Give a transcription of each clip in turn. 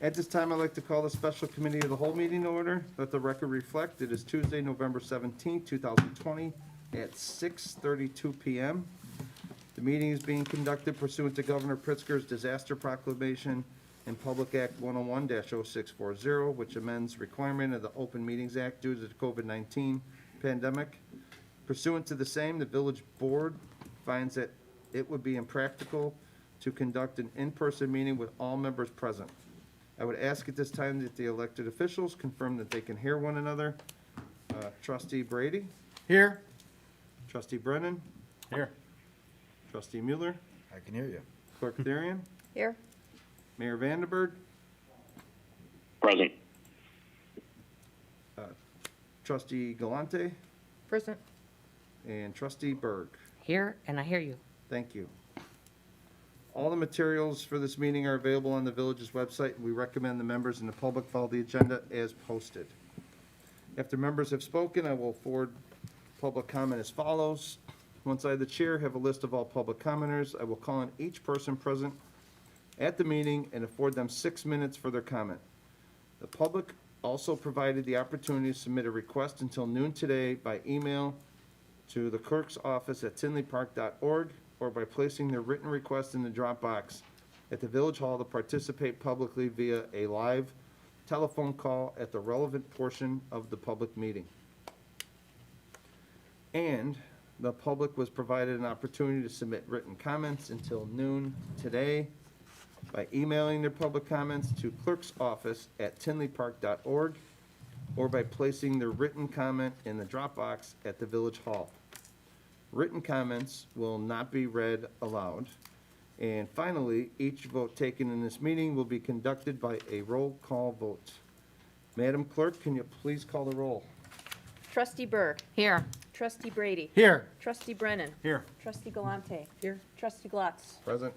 At this time, I'd like to call the special committee of the whole meeting to order. Let the record reflect it is Tuesday, November 17th, 2020 at 6:32 p.m. The meeting is being conducted pursuant to Governor Pritzker's Disaster Proclamation and Public Act 101-0640, which amends requirement of the Open Meetings Act due to the COVID-19 pandemic. Pursuant to the same, the village board finds that it would be impractical to conduct an in-person meeting with all members present. I would ask at this time that the elected officials confirm that they can hear one another. Trustee Brady? Here. Trustee Brennan? Here. Trustee Mueller? I can hear you. Clerk Therian? Here. Mayor Vandenberg? Present. Trustee Galante? Present. And Trustee Berg? Here, and I hear you. Thank you. All the materials for this meeting are available on the village's website, and we recommend the members and the public follow the agenda as posted. After members have spoken, I will forward public comment as follows. Once I, the chair, have a list of all public commenters, I will call on each person present at the meeting and afford them 6 minutes for their comment. The public also provided the opportunity to submit a request until noon today by email to the clerk's office at tinleypark.org or by placing their written request in the drop box at the village hall to participate publicly via a live telephone call at the relevant portion of the public meeting. And the public was provided an opportunity to submit written comments until noon today by emailing their public comments to clerk's office at tinleypark.org or by placing their written comment in the drop box at the village hall. Written comments will not be read aloud. And finally, each vote taken in this meeting will be conducted by a roll call vote. Madam Clerk, can you please call the roll? Trustee Berg. Here. Trustee Brady. Here. Trustee Brennan. Here. Trustee Galante. Here. Trustee Glatz. Present.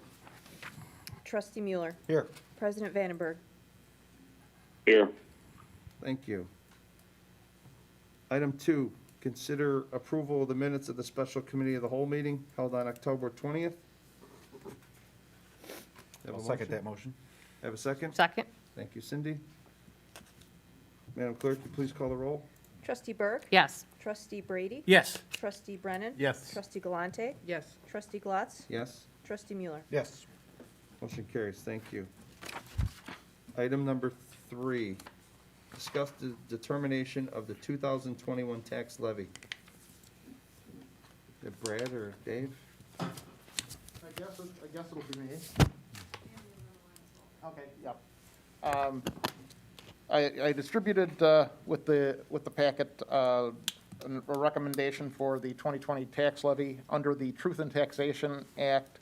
Trustee Mueller. Here. President Vandenberg. Here. Thank you. Item 2, consider approval of the minutes of the special committee of the whole meeting held on October 20th. Have a I'll second motion? that motion. Have a second? Second. Thank you, Cindy. Madam Clerk, you please call the roll? Trustee Berg. Yes. Trustee Brady. Yes. Trustee Brennan. Yes. Trustee Galante. Yes. Trustee Glatz. Yes? Trustee Mueller. Yes. Motion carries. Thank you. Item number 3, discuss the determination of the 2021 tax levy. Is it Brad or Dave? I guess it'll be me. Okay, yep. I distributed with the packet a recommendation for the 2020 tax levy. Under the Truth in Taxation Act,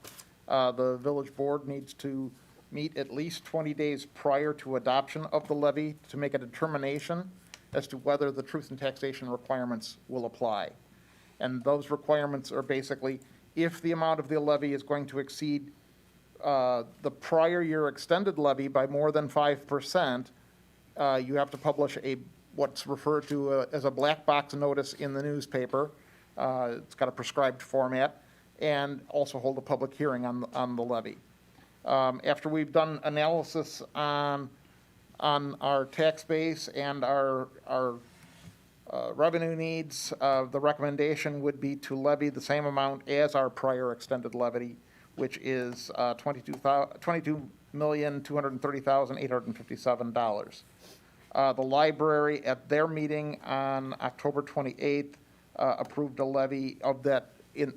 the village board needs to meet at least 20 days prior to adoption of the levy to make a determination as to whether the truth in taxation requirements will apply. And those requirements are basically, if the amount of the levy is going to exceed the prior year extended levy by more than 5%, you have to publish what's referred to as a black box notice in the newspaper. It's got a prescribed format, and also hold a public hearing on the levy. After we've done analysis on our tax base and our revenue needs, the recommendation would be to levy the same amount as our prior extended levy, which is $22,230,857. The library, at their meeting on October 28th, approved a levy of that,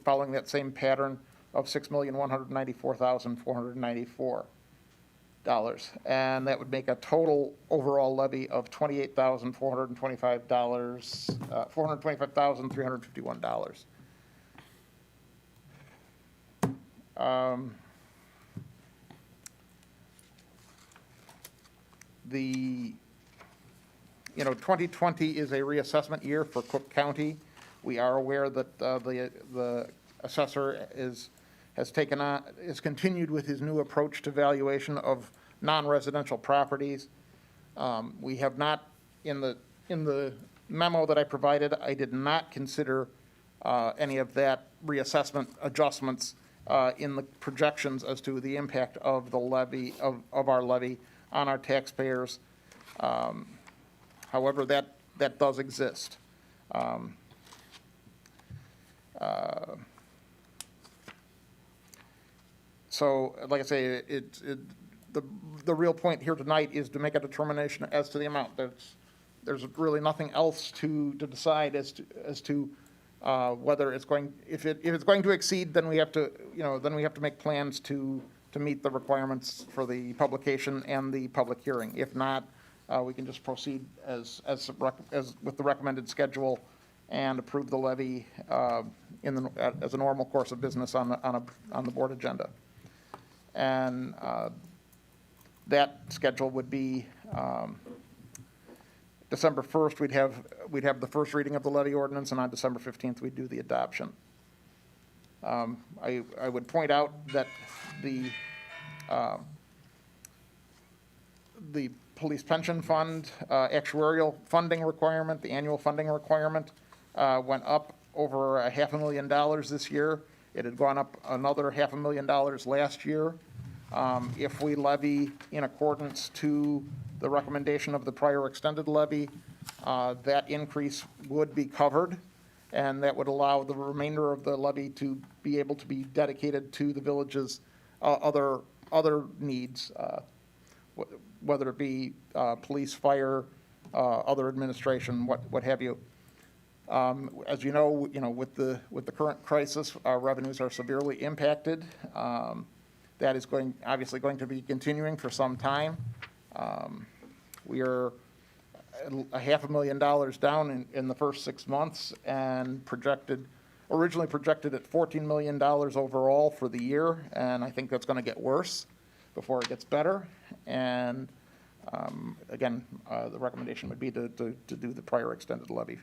following that same pattern, of $6,194,494. And that would make a total overall levy of $28,425, $425,351. The 2020 is a reassessment year for Cook County. We are aware that the assessor has continued with his new approach to valuation of non-residential properties. We have not, in the memo that I provided, I did not consider any of that reassessment adjustments in the projections as to the impact of the levy, of our levy on our taxpayers. However, that does exist. So, like I say, the real point here tonight is to make a determination as to the amount. There's really nothing else to decide as to whether it's going, if it's going to exceed, then we have to, then we have to make plans to meet the requirements for the publication and the public hearing. If not, we can just proceed as with the recommended schedule and approve the levy as a normal course of business on the board agenda. And that schedule would be December 1st, we'd have the first reading of the levy ordinance, and on December 15th, we'd do the adoption. I would point out that the police pension fund actuarial funding requirement, the annual funding requirement, went up over $500,000 this year. It had gone up another $500,000 last year. If we levy in accordance to the recommendation of the prior extended levy, that increase would be covered, and that would allow the remainder of the levy to be able to be dedicated to the village's other needs, whether it be police, fire, other administration, what have you. As you know, with the current crisis, our revenues are severely impacted. That is obviously going to be continuing for some time. We are $500,000 down in the first 6 months, and originally projected at $14 million overall for the year, and I think that's going to get worse before it gets better. And again, the recommendation would be to do the prior extended levy.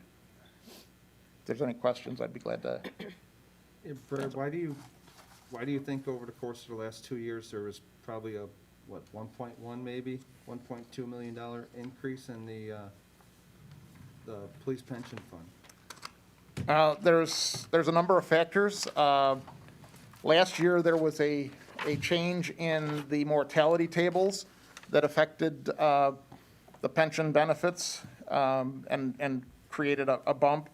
If there's any questions, I'd be glad to. Yeah, Brad, why do you think over the course of the last 2 years, there was probably a, 1.1 maybe, $1.2 million increase in the police pension fund? There's a number of factors. Last year, there was a change in the mortality tables that affected the pension benefits and created a bump.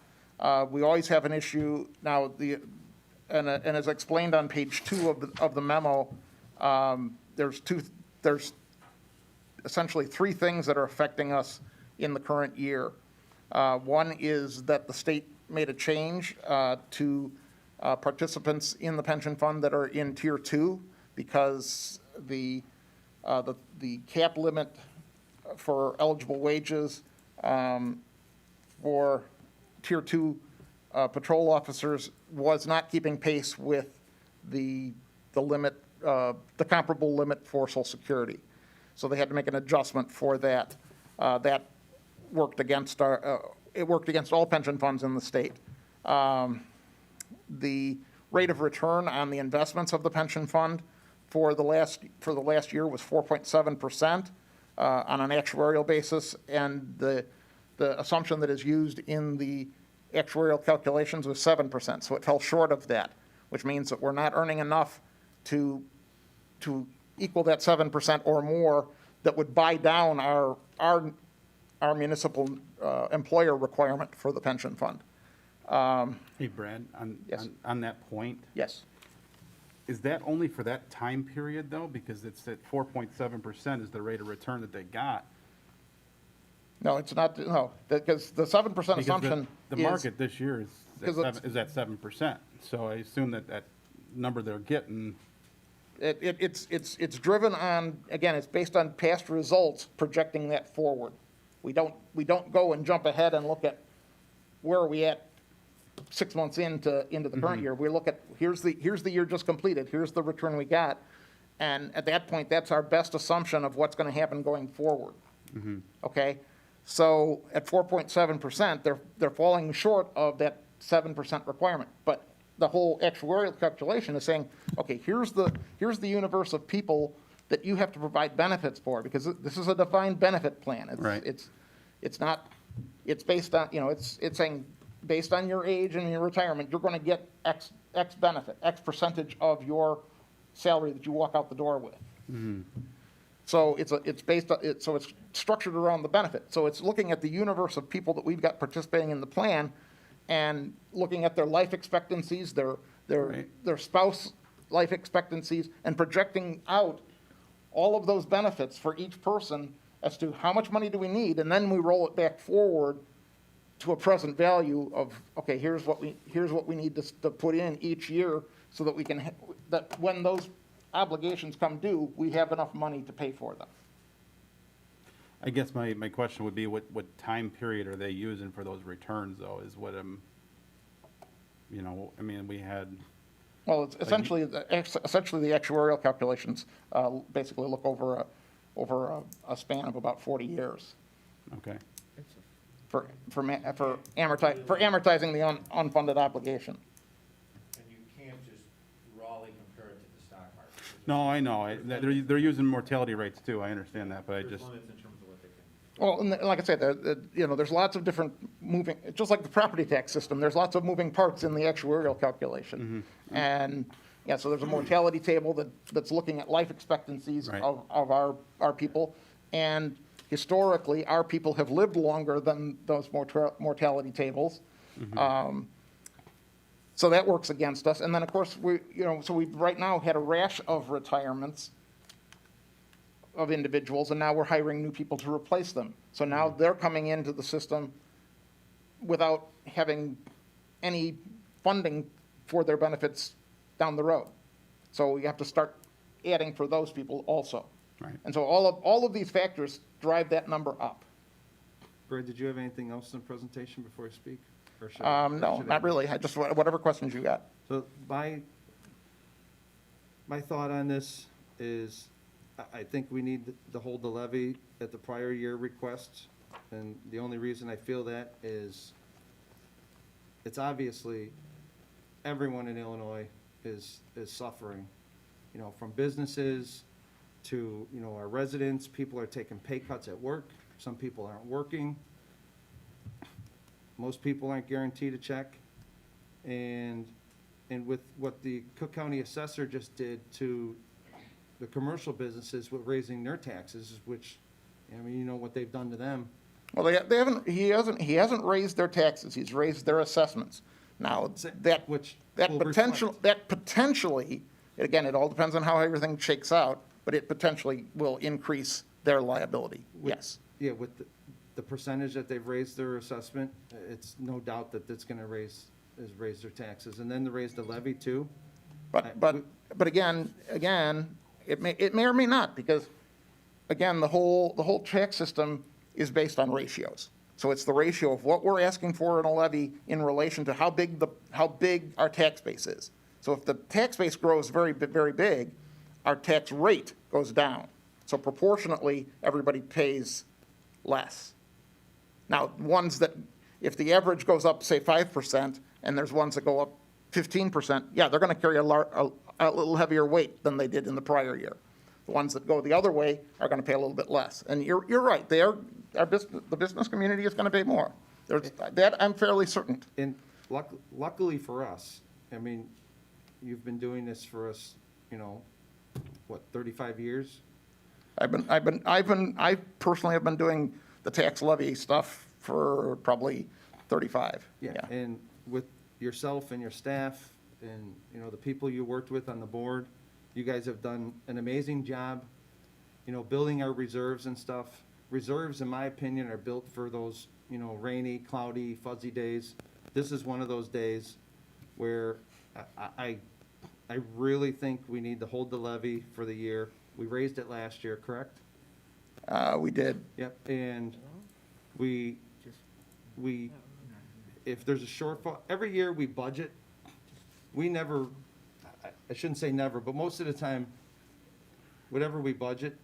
We always have an issue now. And as explained on page 2 of the memo, there's essentially 3 things that are affecting us in the current year. One is that the state made a change to participants in the pension fund that are in Tier 2, because the cap limit for eligible wages for Tier 2 patrol officers was not keeping pace with the limit, the comparable limit for Social Security. So they had to make an adjustment for that. That worked against it worked against all pension funds in the state. The rate of return on the investments of the pension fund for the last year was 4.7% on an actuarial basis, and the assumption that is used in the actuarial calculations was 7%. So it fell short of that, which means that we're not earning enough to equal that 7% or more that would buy down our municipal employer requirement for the pension fund. Hey, Brad, Yes. on that point, Yes. is that only for that time period, though? Because it's at 4.7% is the rate of return that they got. No, it's not, no, because the 7% Because assumption the is. market this year Because is at 7%. So I assume that number they're getting, It's driven on, again, it's based on past results projecting that forward. We don't go and jump ahead and look at where are we at 6 months into the current year. We look at, here's the year just completed, here's the return we got, and at that point, that's our best assumption of what's going to happen going forward. Okay? So at 4.7%, they're falling short of that 7% requirement. But the whole actuarial calculation is saying, okay, here's the universe of people that you have to provide benefits for, because this is a defined benefit plan. Right. It's not, it's based on, it's saying, based on your age and your retirement, you're going to get X benefit, X percentage of your salary that you walk out the door with. So it's based on, so it's structured around the benefit. So it's looking at the universe of people that we've got participating in the plan and looking at their life expectancies, Right. their spouse life expectancies, and projecting out all of those benefits for each person as to how much money do we need, and then we roll it back forward to a present value of, okay, here's what we need to put in each year so that we can, that when those obligations come due, we have enough money to pay for them. I guess my question would be, what time period are they using for those returns, though, is what I'm, I mean, we had, Well, it's essentially, the actuarial calculations basically look over a span of about 40 years okay. for amortizing the unfunded obligation. And you can't just rawly compare it to the stock market. No, I know, they're using mortality rates too, I understand that, but I There's just, limits in terms of what they can. Well, and like I said, there's lots of different moving, just like the property tax system, there's lots of moving parts in the actuarial calculation. And, yeah, so there's a mortality table that's looking at life expectancies Right. of our people. And historically, our people have lived longer than those mortality tables. So that works against us. And then, of course, so we've right now had a rash of retirements of individuals, and now we're hiring new people to replace them. So now they're coming into the system without having any funding for their benefits down the road. So we have to start adding for those people also. right. And so all of these factors drive that number up. Brad, did you have anything else in the presentation before I speak? Or should No, should not really. I just, whatever questions you got. So my thought on this is, I think we need to hold the levy at the prior year request. And the only reason I feel that is, it's obviously, everyone in Illinois is suffering, from businesses to, our residents. People are taking pay cuts at work. Some people aren't working. Most people aren't guaranteed a check. And with what the Cook County Assessor just did to the commercial businesses with raising their taxes, which, what they've done to them. Well, he hasn't raised their taxes. He's raised their assessments. Now, that Which will potentially, again, it all depends on how everything shakes out, but it potentially will increase their liability, yes. Yeah, with the percentage that they've raised their assessment, it's no doubt that it's gonna raise their taxes, and then to raise the levy too. But again, it may or may not, because, again, the whole tax system is based on ratios. So it's the ratio of what we're asking for in a levy in relation to how big our tax base is. So if the tax base grows very big, our tax rate goes down. So proportionately, everybody pays less. Now, ones that, if the average goes up, say, 5%, and there's ones that go up 15%, yeah, they're going to carry a little heavier weight than they did in the prior year. The ones that go the other way are going to pay a little bit less. And you're right, the business community is going to pay more. That I'm fairly certain. And luckily for us, you've been doing this for us, 35 years? I personally have been doing the tax levy stuff for probably 35. Yeah, and with yourself and your staff and, the people you worked with on the board, you guys have done an amazing job, building our reserves and stuff. Reserves, in my opinion, are built for those, rainy, cloudy, fuzzy days. This is one of those days where I really think we need to hold the levy for the year. We raised it last year, correct? We did. Yep, and we, if there's a shortfall, every year we budget, we never, I shouldn't say never, but most of the time, whatever we budget,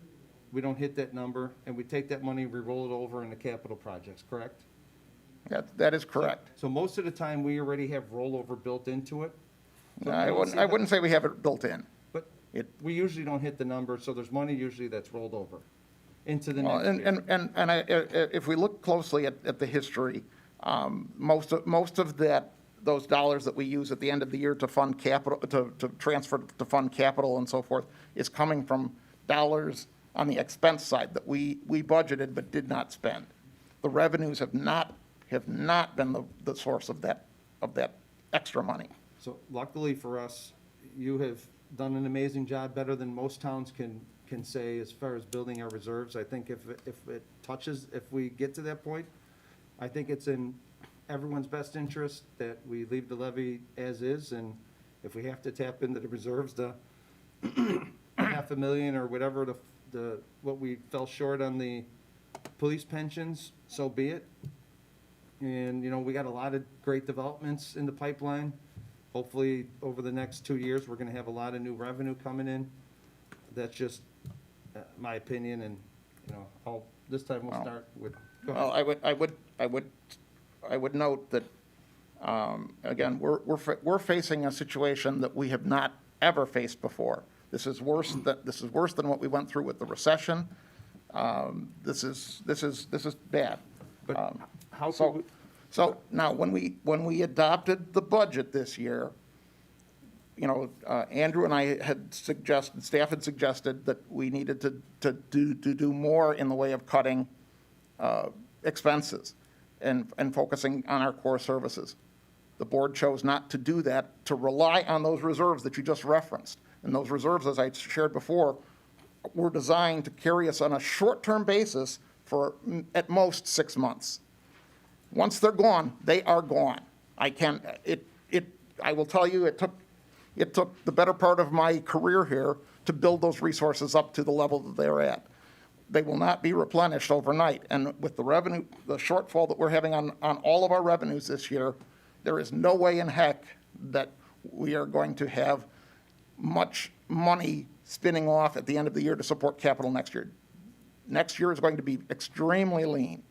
we don't hit that number, and we take that money, we roll it over into capital projects, correct? That is correct. So most of the time, we already have rollover built into it. No, I wouldn't say we have it built in. But It- we usually don't hit the number, so there's money usually that's rolled over into the Well, next year. if we look closely at the history, most of those dollars that we use at the end of the year to fund capital, to transfer to fund capital and so forth, is coming from dollars on the expense side that we budgeted but did not spend. The revenues have not been the source of that extra money. So luckily for us, you have done an amazing job, better than most towns can say as far as building our reserves. I think if we get to that point, I think it's in everyone's best interest that we leave the levy as is, and if we have to tap into the reserves, the $500,000 or whatever what we fell short on the police pensions, so be it. And, we got a lot of great developments in the pipeline. Hopefully, over the next 2 years, we're gonna have a lot of new revenue coming in. That's just my opinion, and, this time we'll start with, go ahead. Well, I would note that, again, we're facing a situation that we have not ever faced before. This is worse than what we went through with the recession. This is bad. But how could So, we, so now, when we adopted the budget this year, Andrew and I had suggested, staff had suggested that we needed to do more in the way of cutting expenses and focusing on our core services. The board chose not to do that, to rely on those reserves that you just referenced. And those reserves, as I shared before, were designed to carry us on a short-term basis for at most 6 months. Once they're gone, they are gone. I will tell you, it took the better part of my career here to build those resources up to the level that they're at. They will not be replenished overnight. And with the revenue, the shortfall that we're having on all of our revenues this year, there is no way in heck that we are going to have much money spinning off at the end of the year to support capital next year. Next year is going to be extremely lean.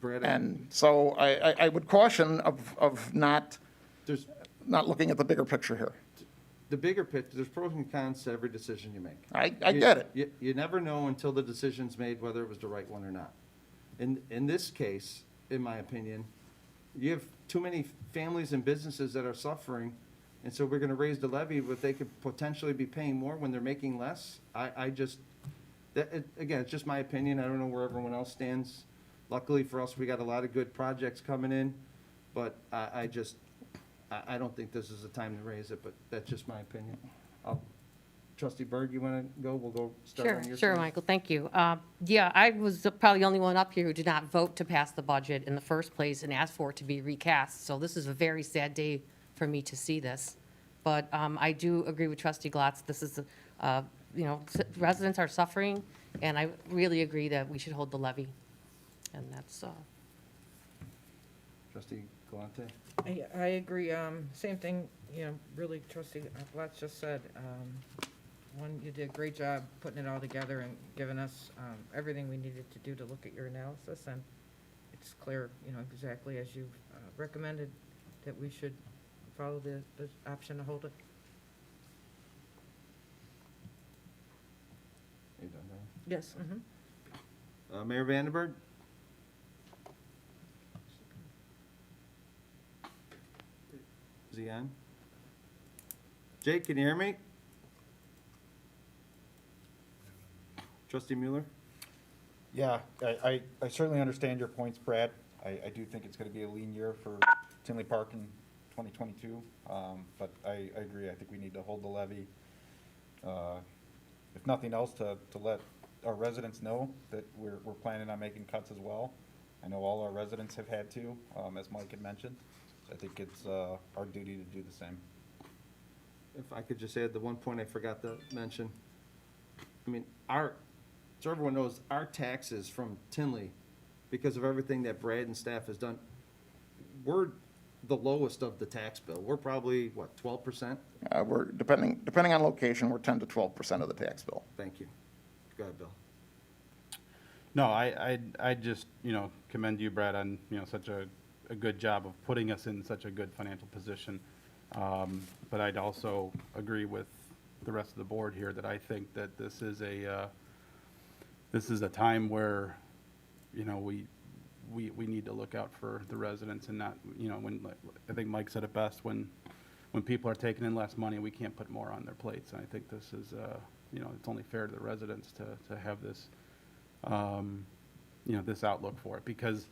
Brad, And so I would caution of not there's looking at the bigger picture here. the bigger picture, there's pros and cons to every decision you make. I get it. You never know until the decision's made whether it was the right one or not. In this case, in my opinion, you have too many families and businesses that are suffering, and so we're gonna raise the levy, but they could potentially be paying more when they're making less. Again, it's just my opinion. I don't know where everyone else stands. Luckily for us, we got a lot of good projects coming in, but I don't think this is the time to raise it, but that's just my opinion. Trustee Berg, you want to go? We'll go start on your side. Sure, Michael, thank you. Yeah, I was probably the only one up here who did not vote to pass the budget in the first place and asked for it to be recast, so this is a very sad day for me to see this. But I do agree with Trustee Glatz. This is, residents are suffering, and I really agree that we should hold the levy. And that's, Trustee Galante? I agree. Same thing, really trustee Glatz just said. One, you did a great job putting it all together and giving us everything we needed to do to look at your analysis. And it's clear, exactly as you've recommended, that we should follow the option to hold it. You done, Darrell? Yes. Mayor Vandenberg? Is he on? Jake, can you hear me? Trustee Mueller? Yeah, I certainly understand your points, Brad. I do think it's going to be a lean year for Tinley Park in 2022, but I agree. I think we need to hold the levy, if nothing else, to let our residents know that we're planning on making cuts as well. I know all our residents have had to, as Mike had mentioned. I think it's our duty to do the same. If I could just add the one point I forgot to mention. I mean, so everyone knows, our taxes from Tinley, because of everything that Brad and staff has done, we're the lowest of the tax bill. We're probably, what, 12%? We're, depending on location, we're 10 to 12% of the tax bill. Thank you. Go ahead, Bill. No, I just, commend you, Brad, on, such a good job of putting us in such a good financial position. But I'd also agree with the rest of the board here that I think that this is a time where, we need to look out for the residents and not, when, I think Mike said it best, when people are taking in less money, we can't put more on their plates. And I think this is it's only fair to the residents to have this, this outlook for it, because,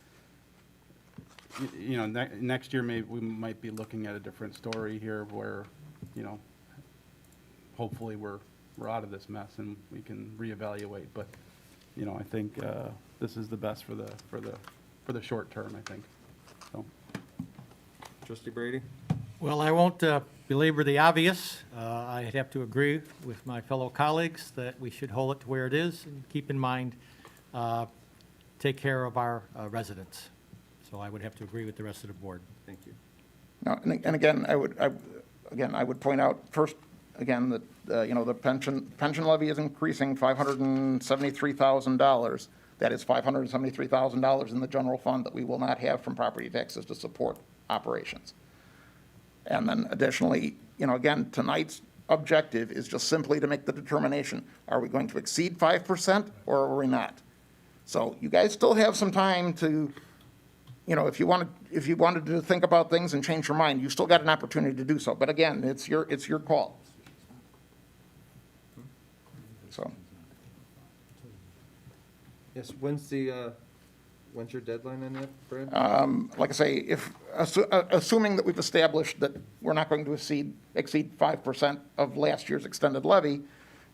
next year, maybe we might be looking at a different story here where, hopefully we're out of this mess and we can reevaluate, but, I think, this is the best for the short term, I think, so. Trustee Brady? Well, I won't belabor the obvious. I'd have to agree with my fellow colleagues that we should hold it to where it is and keep in mind, take care of our residents. So I would have to agree with the rest of the board. Thank you. Now, and again, I would point out first, again, that, the pension levy is increasing $573,000. That is $573,000 in the general fund that we will not have from property taxes to support operations. And then additionally, again, tonight's objective is just simply to make the determination, are we going to exceed 5% or are we not? So you guys still have some time to, if you wanted to think about things and change your mind, you still got an opportunity to do so. But again, it's your call. So, Yes, when's your deadline on that, Brad? like I say, assuming that we've established that we're not going to exceed 5% of last year's extended levy,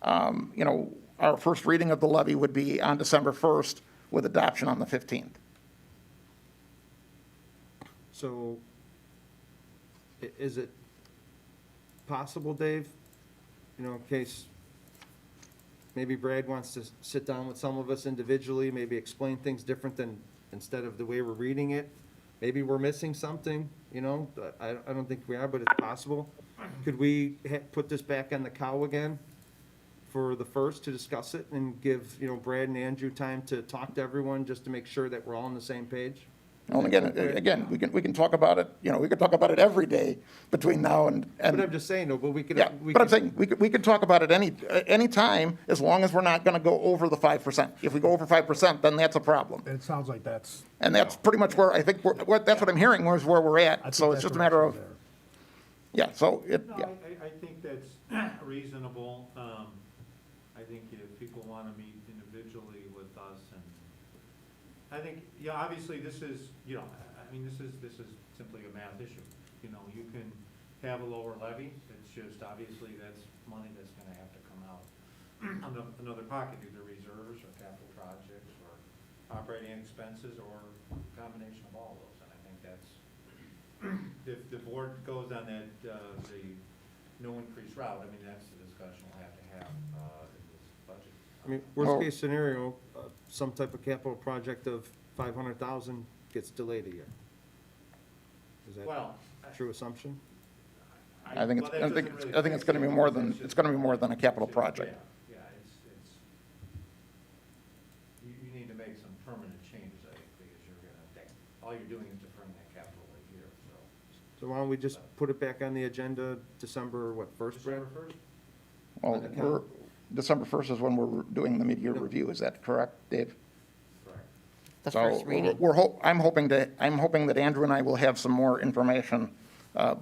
our first reading of the levy would be on December 1st with adoption on the 15th. So, is it possible, Dave, in case maybe Brad wants to sit down with some of us individually, maybe explain things different than, instead of the way we're reading it? Maybe we're missing something, I don't think we are, but it's possible. Could we put this back on the cow again for the first to discuss it and give, Brad and Andrew time to talk to everyone just to make sure that we're all on the same page? Well, again, we can talk about it, we could talk about it every day between now and. But I'm just saying, though, but we could. Yeah, but I'm saying, we could talk about it any time, as long as we're not gonna go over the 5%. If we go over 5%, then that's a problem. It sounds like that's. And that's pretty much where I think, that's what I'm hearing, is where we're I at. think So it's that's just a matter of, direction yeah, so it, No, yeah. I think that's reasonable. I think if people want to meet individually with us, and I think, obviously this is, this is simply a math issue. You can have a lower levy, it's just, obviously, that's money that's going to have to come out another pocket, either reserves or capital projects or operating expenses or a combination of all those. And I think that's, if the board goes on that, the no increase route, that's the discussion we'll have to have in this budget. Worst case scenario, some type of capital project of 500,000 gets delayed a year. Is that Well, a true assumption? I think it's gonna be more than, a capital project. Yeah, it's, you need to make some permanent changes, I think, because all you're doing is deferring that capital a year, so. So why don't we just put it back on the agenda December, 1st, Brad? December 1st? Well, December 1st is when we're doing the mid-year review, is that correct, Dave? Correct. The So first reading. I'm hoping that Andrew and I will have some more information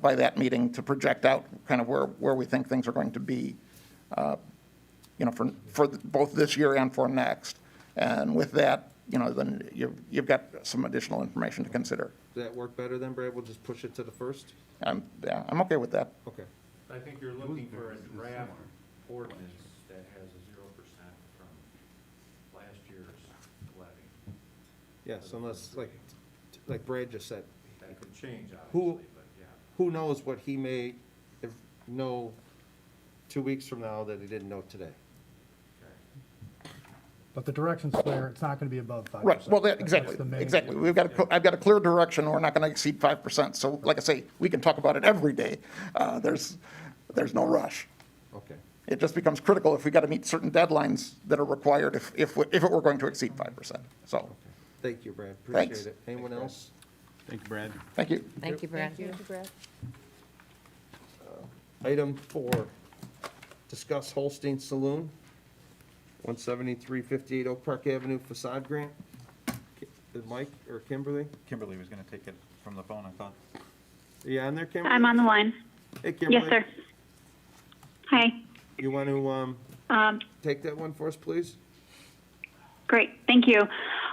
by that meeting to project out kind of where we think things are going to be, for both this year and for next. And with that, then you've got some additional information to consider. Does that work better then, Brad? We'll just push it to the 1st? Yeah, I'm okay with that. Okay. I think you're looking for a draft ordinance that has a 0% from last year's levy. Yes, unless, like Brad just said, That could change, Who- obviously, but yeah. who knows what he may know 2 weeks from now that he didn't know today? But the direction's clear, it's not gonna be above 5%. Right, well, That's exactly, the main- exactly. I've got a clear direction, we're not gonna exceed 5%. So like I say, we can talk about it every day. There's no rush. Okay. It just becomes critical if we gotta meet certain deadlines that are required if it were going to exceed 5%. So, Thank you, Brad. Thanks. Appreciate it. Anyone else? Thank you, Brad. thank you. Thank you, Brad. Thank you, Brad. Item 4, discuss Holstein Saloon, 17358 Oak Park Avenue facade grant. Did Mike or Kimberly? Kimberly was gonna take it from the phone, I thought. Are you on there, Kimberly? I'm on the line. Hey, Kimberly. Yes, sir. Hi. You want to take that one for us, please? Great, thank you.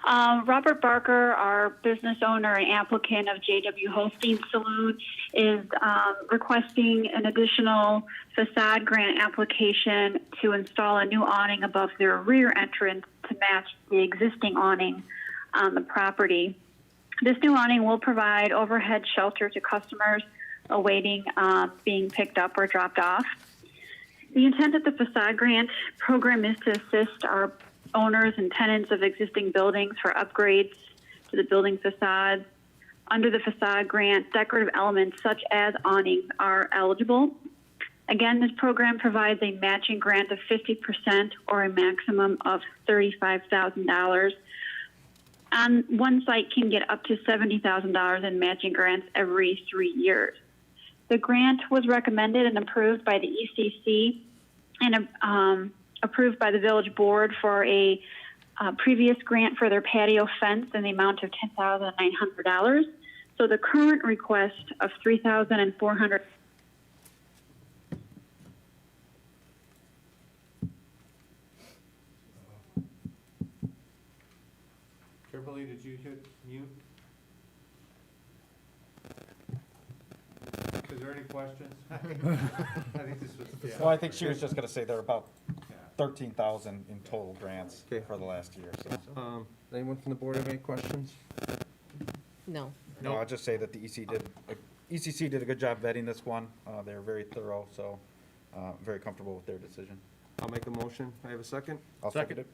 Robert Barker, our business owner and applicant of JW Holstein Saloon, is requesting an additional facade grant application to install a new awning above their rear entrance to match the existing awning on the property. This new awning will provide overhead shelter to customers awaiting being picked up or dropped off. The intent of the facade grant program is to assist our owners and tenants of existing buildings for upgrades to the building facades. Under the facade grant, decorative elements such as awnings are eligible. Again, this program provides a matching grant of 50% or a maximum of $35,000. On one site can get up to $70,000 in matching grants every 3 years. The grant was recommended and approved by the ECC and approved by the village board for a previous grant for their patio fence in the amount of $10,900. So the current request of $3,400. Kimberly, did you hit mute? Is there any questions? I think this was, yeah. Well, I think she was just gonna say there are about Yeah. 13,000 in total grants Okay. for the last year, so. Anyone from the board have any questions? No. No, I'll just say that the ECC did a good job vetting this one. They were very thorough, so, very comfortable with their decision. I'll make a motion. I have a second. I'll second it.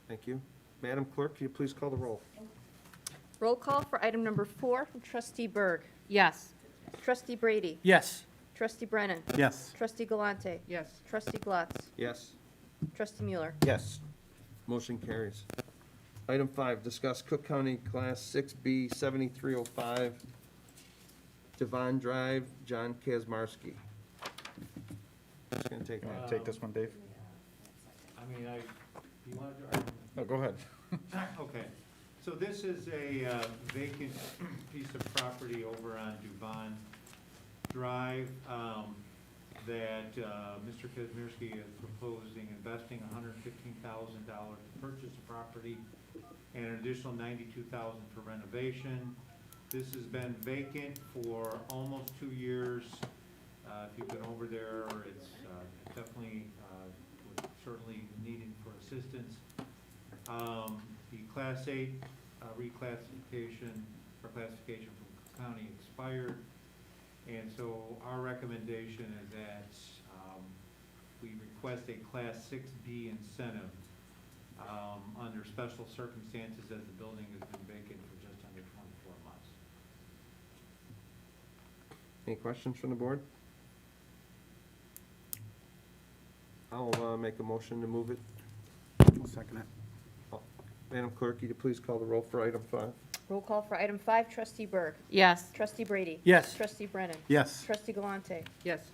Thank you. Madam Clerk, can you please call the roll? Roll call for item number 4 from trustee Berg. Yes. Trustee Brady. Yes. Trustee Brennan. Yes. Trustee Galante. Yes. Trustee Glatz. Yes. Trustee Mueller. Yes. Motion carries. Item 5, discuss Cook County Class 6B 7305, Devon Drive, John Kazmarski. Just gonna take that. Take this one, Dave? I mean, you want to, No, go ahead. okay. So this is a vacant piece of property over on Duvon Drive that Mr. Kazmierski is proposing investing $115,000 to purchase the property and an additional $92,000 for renovation. This has been vacant for almost 2 years. If you've been over there, it's definitely certainly needing for assistance. The Class 8 reclassification or classification from Cook County expired, and so our recommendation is that we request a Class 6B incentive under special circumstances as the building has been vacant for just under 24 months. Any questions from the board? I'll make a motion to move it. I'll second it. Madam Clerk, you please call the roll for item 5. Roll call for item 5, trustee Berg. Yes. Trustee Brady. Yes. Trustee Brennan. Yes. Trustee Galante. Yes.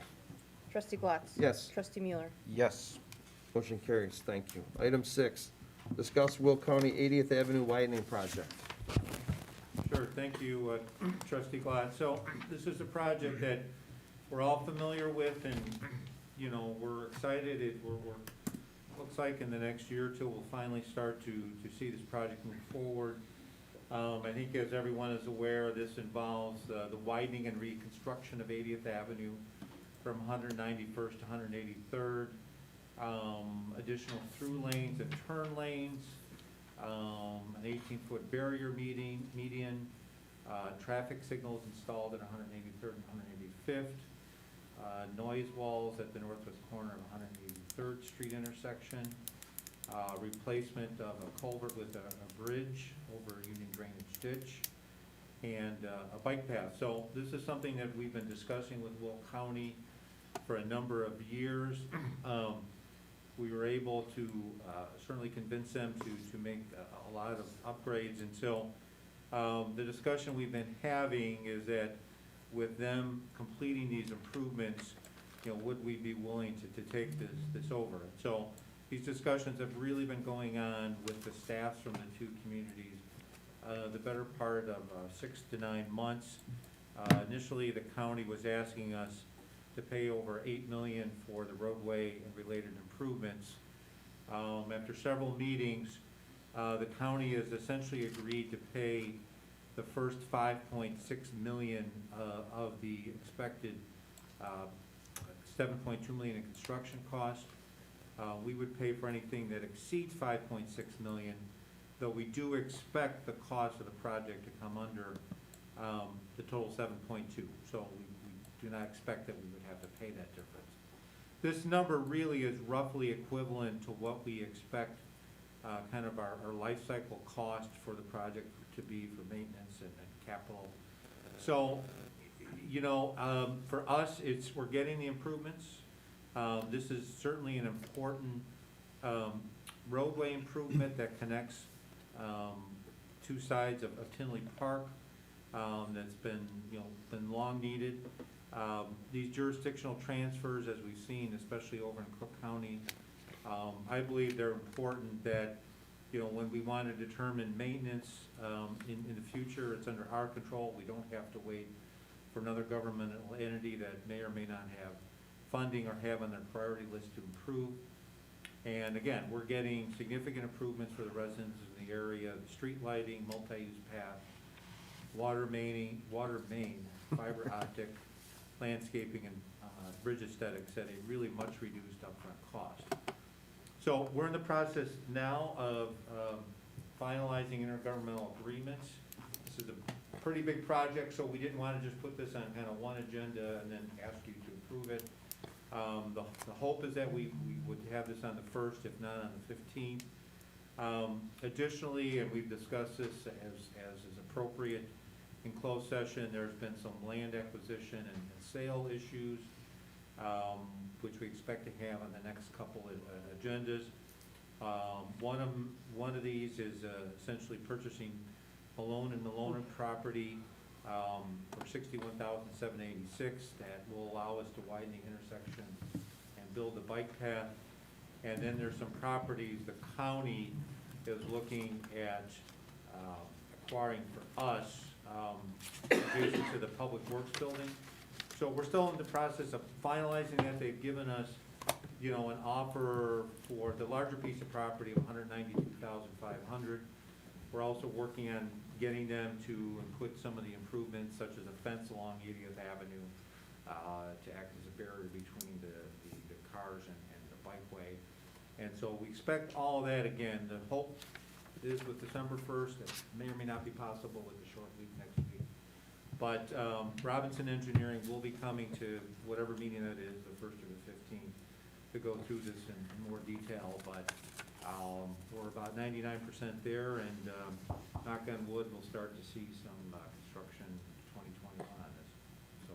Trustee Glatz. Yes. Trustee Mueller. Yes. Motion carries. Thank you. Item 6, discuss Will County 80th Avenue widening project. Sure, thank you, trustee Glad. So this is a project that we're all familiar with, and, you know, we're excited. Looks like in the next year or two, we'll finally start to see this project move forward. I think as everyone is aware, this involves the widening and reconstruction of 80th Avenue from 191st to 183rd, additional through lanes and turn lanes, an 18-foot barrier median, traffic signals installed at 183rd and 185th, noise walls at the northwest corner of 183rd Street intersection, replacement of a culvert with a bridge over a Union drainage ditch, and a bike path. So this is something that we've been discussing with Will County for a number of years. We were able to certainly convince them to make a lot of upgrades, and so the discussion we've been having is that with them completing these improvements, you know, would we be willing to take this over? So these discussions have really been going on with the staffs from the two communities the better part of 6 to 9 months. Initially, the county was asking us to pay over $8 million for the roadway and related improvements. After several meetings, the county has essentially agreed to pay the first 5.6 million of the expected 7.2 million in construction cost. We would pay for anything that exceeds 5.6 million, though we do expect the cost of the project to come under the total 7.2. So we do not expect that we would have to pay that difference. This number really is roughly equivalent to what we expect kind of our life cycle cost for the project to be for maintenance and capital. So, you know, for us, we're getting the improvements. This is certainly an important roadway improvement that connects two sides of Tinley Park that's been, you know, been long needed. These jurisdictional transfers, as we've seen, especially over in Cook County, I believe they're important that, you know, when we want to determine maintenance in the future, it's under our control. We don't have to wait for another governmental entity that may or may not have funding or have on their priority list to improve. And again, we're getting significant improvements for the residents in the area: street lighting, multi-use path, water main, fiber optic, landscaping, and bridge aesthetics at a really much reduced upfront cost. So we're in the process now of finalizing intergovernmental agreements. This is a pretty big project, so we didn't want to just put this on kind of one agenda and then ask you to approve it. The hope is that we would have this on the 1st, if not on the 15th. Additionally, and we've discussed this as is appropriate in closed session, there's been some land acquisition and sale issues, which we expect to have on the next couple of agendas. One of these is essentially purchasing Malone and Malone property for $61,786. That will allow us to widen the intersection and build a bike path. And then there's some properties the county is looking at acquiring for us adjacent to the Public Works building. So we're still in the process of finalizing that. They've given us, you know, an offer for the larger piece of property of $192,500. We're also working on getting them to put some of the improvements, such as a fence along 80th Avenue, to act as a barrier between the cars and the bikeway. And so we expect all of that. Again, the hope is with December 1st. It may or may not be possible with the short week next week. But Robinson Engineering will be coming to whatever meeting that is, the 1st or the 15th, to go through this in more detail. But we're about 99% there, and knock on wood, we'll start to see some construction 2021 on this. So,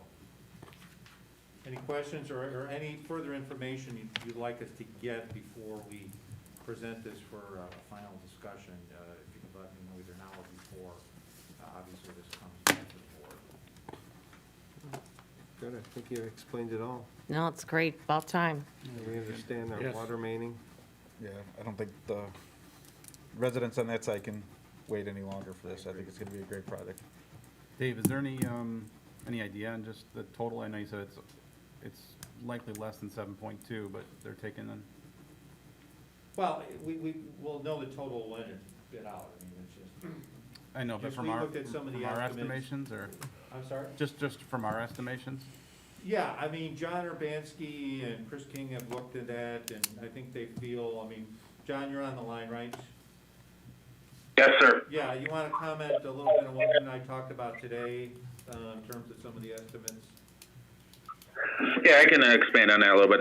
any questions or any further information you'd like us to get before we present this for a final discussion? If you could let me know either now or before, obviously this comes back to the board. Good, I think you explained it all. No, it's great, about time. We understand our Yes. water maining. Yeah, I don't think the residents on that side can wait any longer for this. I think it's gonna be a great project. Dave, is there any idea on just the total? I know you said it's likely less than 7.2, but they're taking in. Well, we will know the total when it's bid out. I mean, it's just. I know, but Just from we our looked at some of the estimations, or I'm sorry? just from our estimations? Yeah, I mean, John Urbanski and Chris King have looked at that, and I think they feel, I mean, John, you're on the line, right? Yes, sir. Yeah, you want to comment a little bit on what you and I talked about today in terms of some of the estimates? Yeah, I can expand on that a little bit.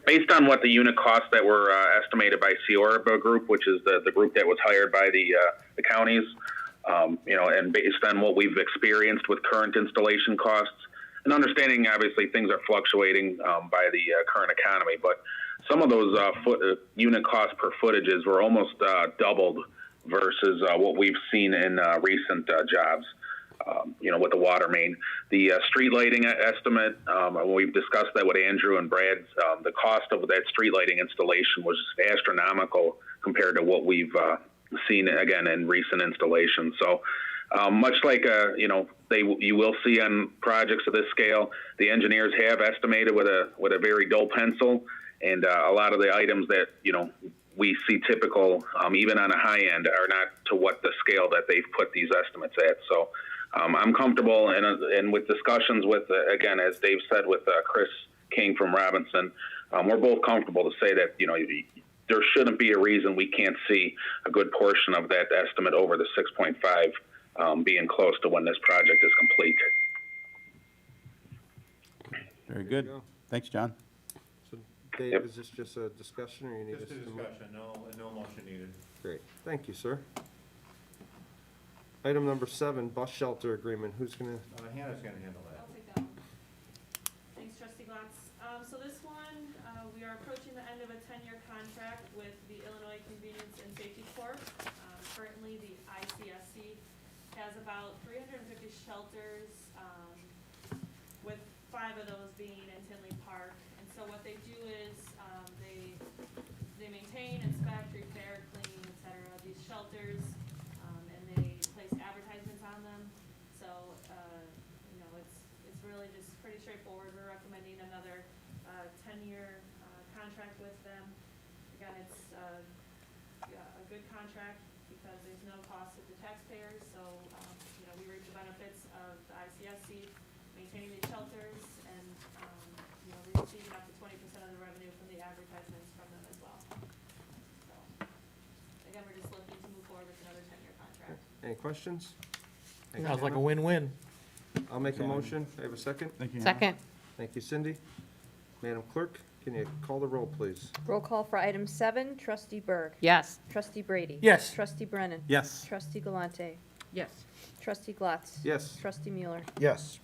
Based on what the unit costs that were estimated by Ciorba Group, which is the group that was hired by the counties, you know, and based on what we've experienced with current installation costs, and understanding obviously things are fluctuating by the current economy, but some of those unit cost per footages were almost doubled versus what we've seen in recent jobs. You know, with the water main, the street lighting estimate, we've discussed that with Andrew and Brad. The cost of that street lighting installation was astronomical compared to what we've seen again in recent installations. So, much like you know, you will see on projects of this scale, the engineers have estimated with a very dull pencil, and a lot of the items that, you know, we see typical, even on a high end, are not to what the scale that they've put these estimates at. So I'm comfortable, and with discussions with, again, as Dave said, with Chris King from Robinson, we're both comfortable to say that, there shouldn't be a reason we can't see a good portion of that estimate over the 6.5 being close to when this project is complete. Very There good. you go. Thanks, John. So Dave, Yep. is this just a discussion, or you need us Just a to? discussion, no motion needed. Great, thank you, sir. Item number 7, bus shelter agreement. Who's gonna, Hannah's gonna handle that. I'll take that one. Thanks, trustee Glatz. So this one, we are approaching the end of a 10-year contract with the Illinois Convenience and Safety Corps. Currently, the ICSC has about 350 shelters, with 5 of those being in Tinley Park. And so what they do is, they maintain, inspect, repair, clean, et cetera, these shelters, and they place advertisements on them. So, it's really just pretty straightforward. We're recommending another 10-year contract with them. Again, it's a good contract because there's no cost to the taxpayers. So, we reap the benefits of the ICSC maintaining these shelters and, receiving up to 20% of the revenue from the advertisements from them as well. So, again, we're just looking to move forward with another 10-year contract. any questions? Thank you, Sounds like a Hannah. win-win. I'll make a motion. I have a second. Thank you. Second. Thank you, Cindy. Madam Clerk, can you call the roll, please? Roll call for item 7, trustee Berg. Yes. Trustee Brady. Yes. Trustee Brennan. Yes. Trustee Galante. Yes. Trustee Glatz. Yes. Trustee Mueller. Yes.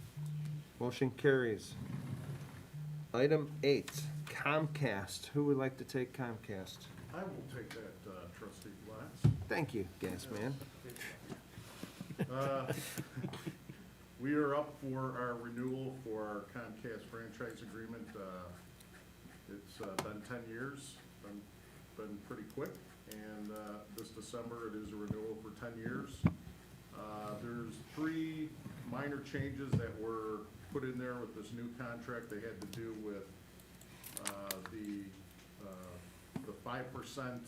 Motion carries. Item 8, Comcast. Who would like to take Comcast? I will take that, trustee Glatz. Thank you, gas man. We are up for our renewal for our Comcast franchise agreement. It's been 10 years, been pretty quick, and this December it is a renewal for 10 years. There's 3 minor changes that were put in there with this new contract. They had to do with the 5%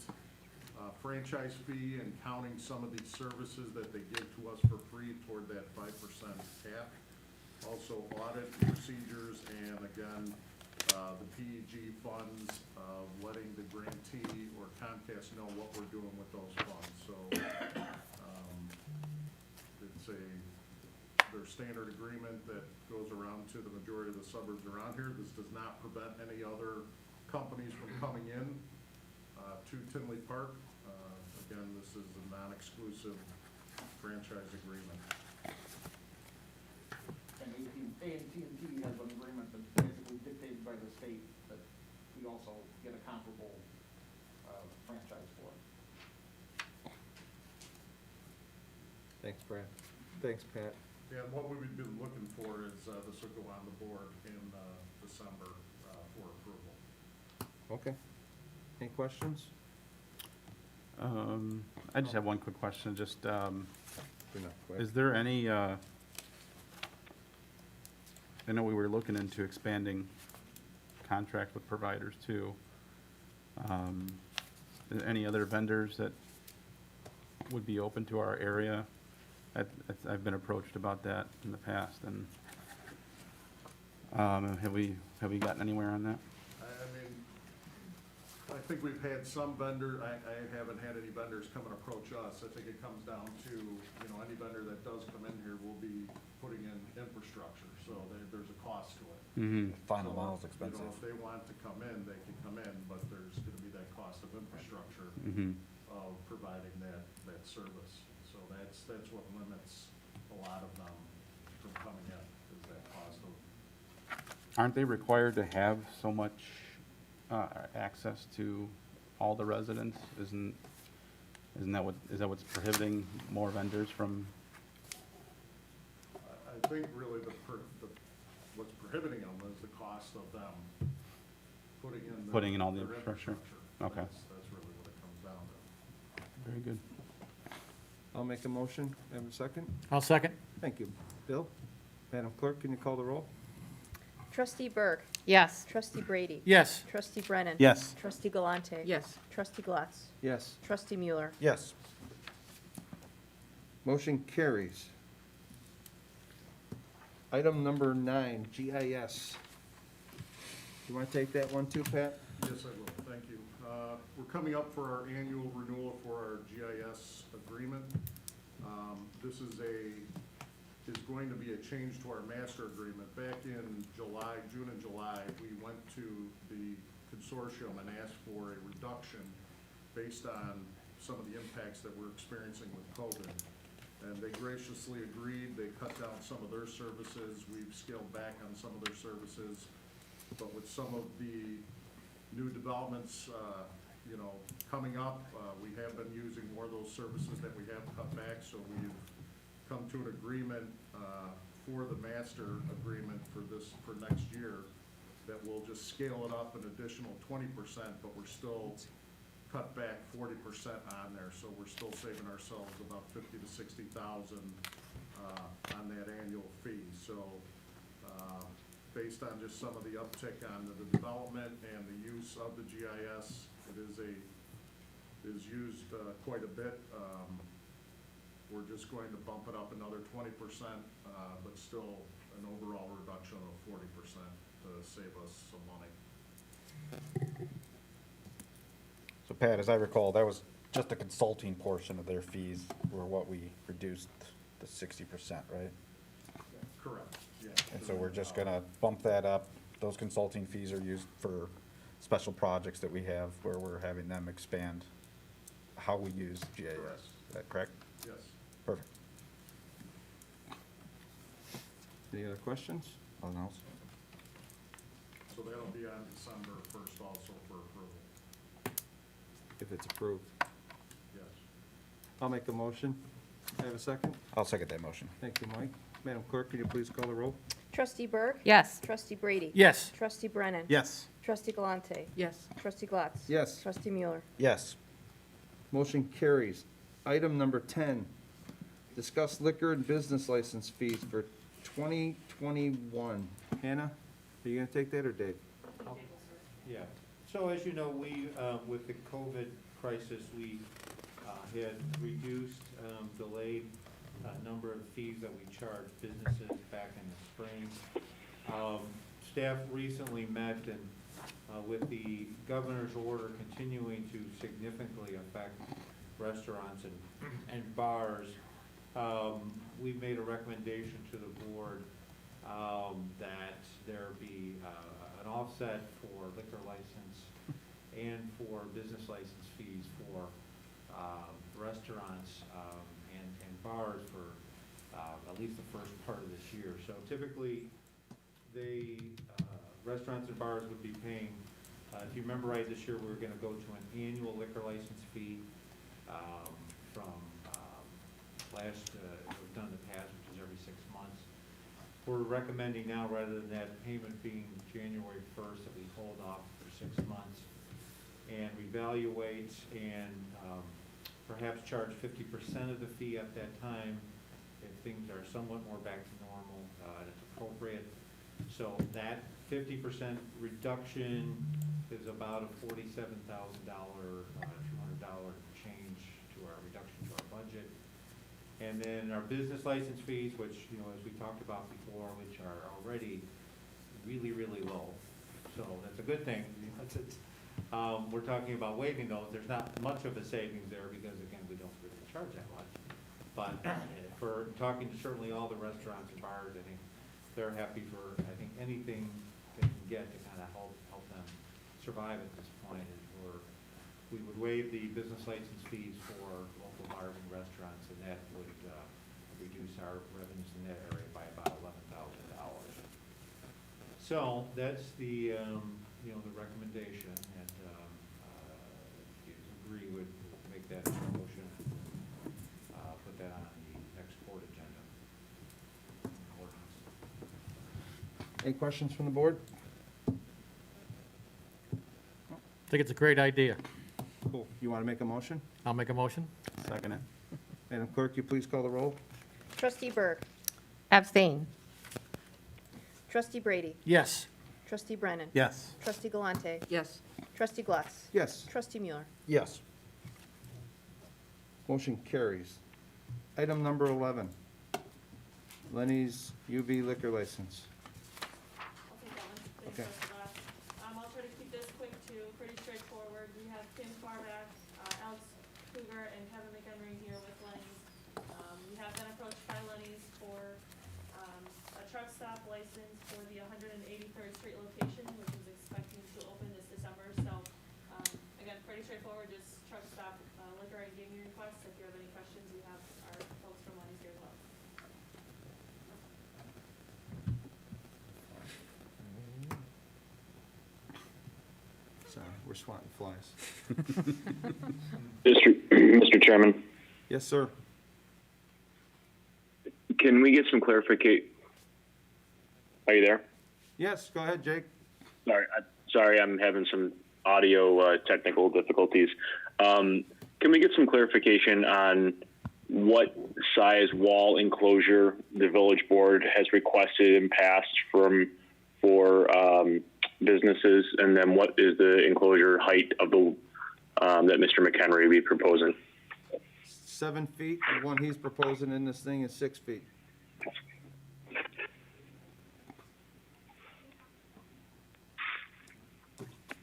franchise fee and counting some of these services that they give to us for free toward that 5% cap. Also audit procedures and again, the PEG funds, letting the grantee or Comcast know what we're doing with those funds. So, it's their standard agreement that goes around to the majority of the suburbs around here. This does not prevent any other companies from coming in to Tinley Park. Again, this is a non-exclusive franchise agreement. And AT&T has an agreement that's basically dictated by the state that we also get a comparable franchise for. Thanks, Brad. Thanks, Pat. Yeah, and what we would be looking for is this will go on the board in December for approval. Okay. Any questions? I just have one quick question, just, You're not quick. is there any, I know we were looking into expanding contract with providers too. Are there any other vendors that would be open to our area? I've been approached about that in the past, and, have we gotten anywhere on that? I mean, I think we've had some vendor, I haven't had any vendors come and approach us. I think it comes down to, any vendor that does come in here will be putting in infrastructure, so there's a cost to it. Mm-hmm. Final So, mile's expensive. If they want to come in, they can come in, but there's gonna be that cost of infrastructure Mm-hmm. of providing that service. So that's what limits a lot of them from coming in, is that cost of. Aren't they required to have so much access to all the residents? Isn't that is that what's prohibiting more vendors from? I think really what's prohibiting them is the cost of them putting in all the their infrastructure? Okay. That's really what it comes down to. Very good. I'll make a motion. Have a second? I'll second. Thank you. Bill? Madam Clerk, can you call the roll? Trustee Berg. Yes. Trustee Brady. Yes. Trustee Brennan. Yes. Trustee Galante. Yes. Trustee Glatz. Yes. Trustee Mueller. Yes. Motion carries. Item number 9, GIS. You want to take that one too, Pat? Yes, I will, thank you. We're coming up for our annual renewal for our GIS agreement. This is going to be a change to our master agreement. Back in June and July, we went to the consortium and asked for a reduction based on some of the impacts that we're experiencing with COVID. And they graciously agreed. They cut down some of their services. We've scaled back on some of their services. But with some of the new developments, coming up, we have been using more of those services that we have cut back. So we've come to an agreement for the master agreement for next year that will just scale it up an additional 20%, but we're still cut back 40% on there, so we're still saving ourselves about $50,000 to $60,000 on that annual fee. So based on just some of the uptick on the development and the use of the GIS, it is used quite a bit. We're just going to bump it up another 20%, but still an overall reduction of 40% to save us some money. So Pat, as I recall, that was just a consulting portion of their fees were what we reduced to 60%, right? Correct, yeah. And so we're just gonna bump that up. Those consulting fees are used for special projects that we have where we're having them expand how we use GIS. Is that correct? Yes. Perfect. Any other questions? Nothing else? So that'll be on December 1st also for approval. If it's approved. Yes. I'll make a motion. I have a second. I'll second that motion. Thank you, Mike. Madam Clerk, could you please call the roll? Trustee Berg. Yes. Trustee Brady. Yes. Trustee Brennan. Yes. Trustee Galante. Yes. Trustee Glatz. Yes. Trustee Mueller. Yes. Motion carries. Item number 10, discuss liquor and business license fees for 2021. Hannah, are you going to take that or Dave? Yeah, so as you know, we, with the COVID crisis, we had reduced, delayed number of fees that we charged businesses back in the spring. Staff recently met and with the governor's order continuing to significantly affect restaurants and bars, we made a recommendation to the board that there be an offset for liquor license and for business license fees for restaurants and bars for at least the first part of this year. So typically, restaurants and bars would be paying, if you remember right, this year we were going to go to an annual liquor license fee from we've done in the past, which is every 6 months. We're recommending now, rather than that payment being January 1st, that we hold off for 6 months and reevaluate and perhaps charge 50% of the fee at that time if things are somewhat more back to normal and it's appropriate. So that 50% reduction is about a $47,000, $200 change to our reduction to our budget. And then our business license fees, which, as we talked about before, which are already really, really low. So that's a good thing. We're talking about waiving those. There's not much of a savings there because, again, we don't really charge that much. But for talking to certainly all the restaurants and bars, I think they're happy for, anything they can get to kind of help them survive at this point. We would waive the business license fees for local bars and restaurants, and that would reduce our revenues in that area by about $11,000. So that's the the recommendation, and if you agree, would make that motion, put that on the next board agenda. Any questions from the board? I think it's a great idea. Cool. You want to make a motion? I'll make a motion. Second it. Madam Clerk, you please call the roll? Trustee Berg. Abstain. Trustee Brady. Yes. Trustee Brennan. Yes. Trustee Galante. Yes. Trustee Glatz. Yes. Trustee Mueller. Yes. Motion carries. Item number 11, Lenny's UV liquor license. I'll take that one. Thanks, Okay. Trustee Glass. I'll try to keep this quick too, pretty straightforward. We have Kim Farback, Alex Cougar, and Kevin McHenry here with Lenny's. We have been approached by Lenny's for, a truck stop license for the 183rd Street location, which is expecting to open this December. So, again, pretty straightforward, just truck stop, liquor and gaming requests. If you have any questions, we have our folks from Lenny's here as well. Sorry, we're swatting flies. Mr. Chairman, Yes, sir. can we get some clarification? Are you there? Yes, go ahead, Jake. Sorry, I'm having some audio technical difficulties. Can we get some clarification on what size wall enclosure the village board has requested and passed for businesses, and then what is the enclosure height of the that Mr. McHenry will be proposing? 7 feet. The one he's proposing in this thing is 6 feet.